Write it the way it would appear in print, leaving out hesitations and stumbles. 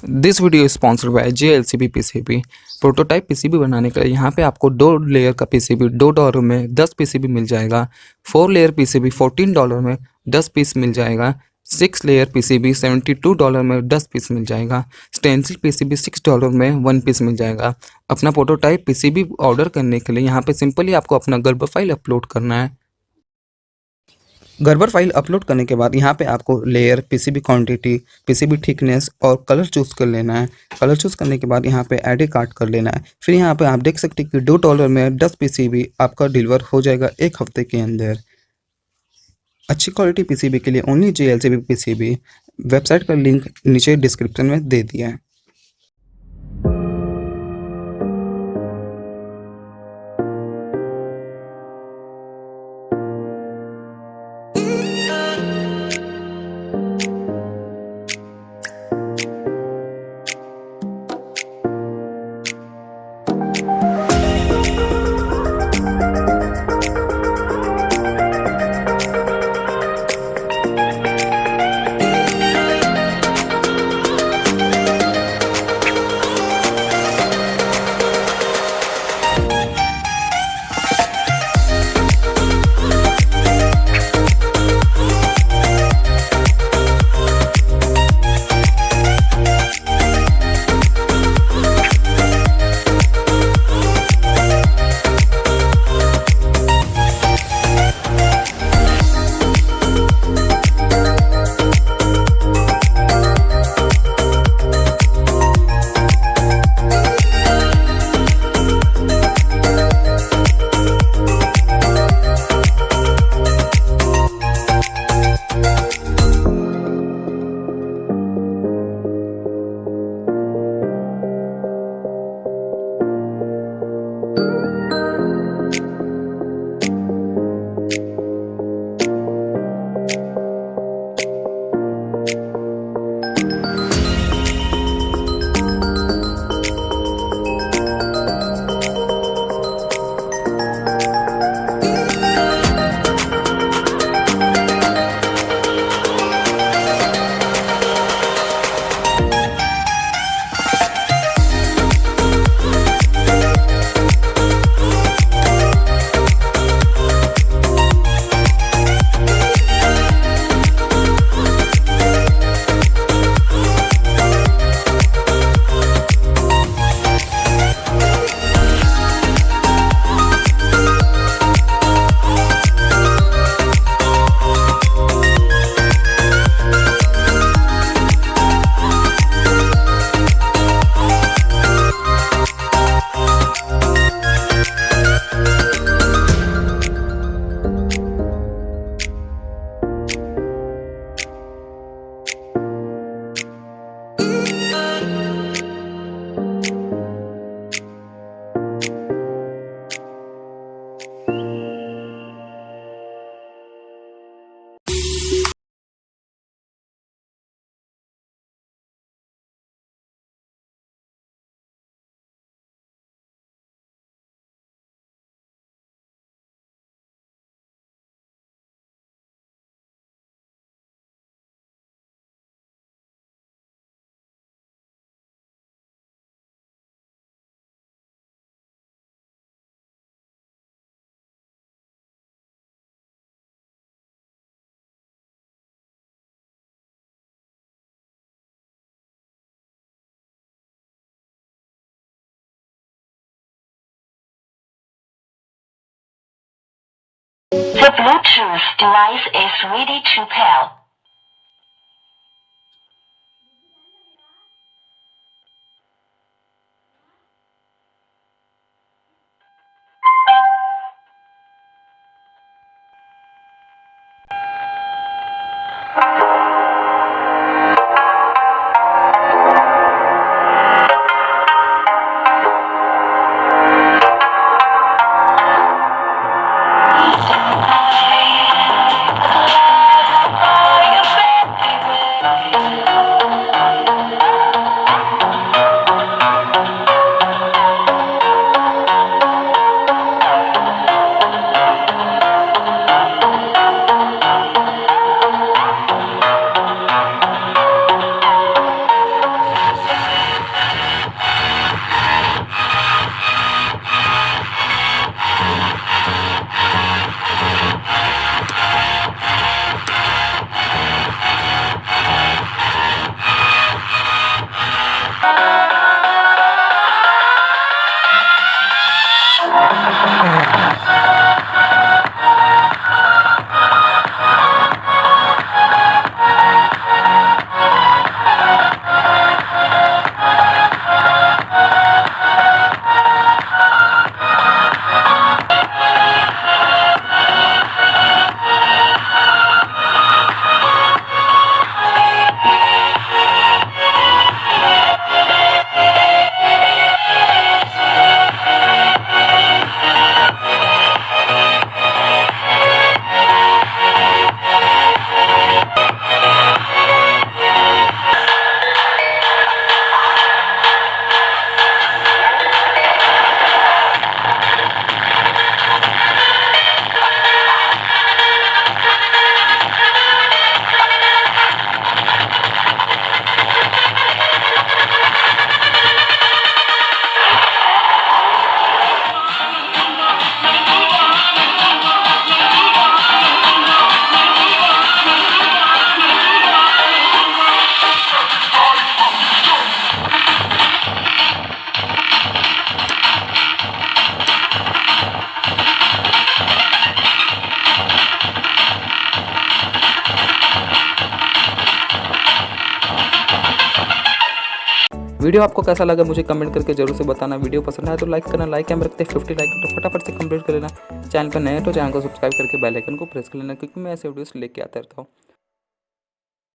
This video sponsored by JLCB PCB। Prototype PCB बनाने के लिए यहाँ पे आपको 2 लेयर का PCB $2 में 10 PCB मिल जाएगा। 4 लेयर PCB $14 में 10 पीस मिल जाएगा। 6 लेयर PCB $72 में 10 पीस मिल जाएगा। स्टेंसिल PCB $6 में 1 पीस मिल जाएगा। अपना प्रोटोटाइप PCB ऑर्डर करने के लिए यहाँ पे सिंपली आपको अपना गर्बर फाइल अपलोड करना है। गर्बर फाइल अपलोड करने के बाद यहाँ पे आपको layer, PCB quantity, PCB thickness और कलर चूज़ कर लेना है। कलर चूज़ करने के बाद यहाँ पे एड कार्ड कर लेना है। फिर यहाँ पे आप देख सकते हैं कि $2 में 10 PCB आपका डिलीवर हो जाएगा 1 हफ्ते के अंदर। अच्छी क्वालिटी PCB के लिए ओनली JLCB PCB। वेबसाइट का लिंक नीचे डिस्क्रिप्शन में दे दिया है। The Bluetooth device is ready to pair. Video आपको कैसा लगा मुझे कमेंट करके जरूर से बताना। वीडियो पसंद आए तो लाइक करना, लाइक हम रखते हैं 50 लाइक, तो फटाफट से कंप्लीट कर लेना। चैनल पर नए हो तो चैनल को सब्सक्राइब करके बेल आइकन को प्रेस कर लेना, क्योंकि मैं ऐसे वीडियोस लेके आता रहता हूँ।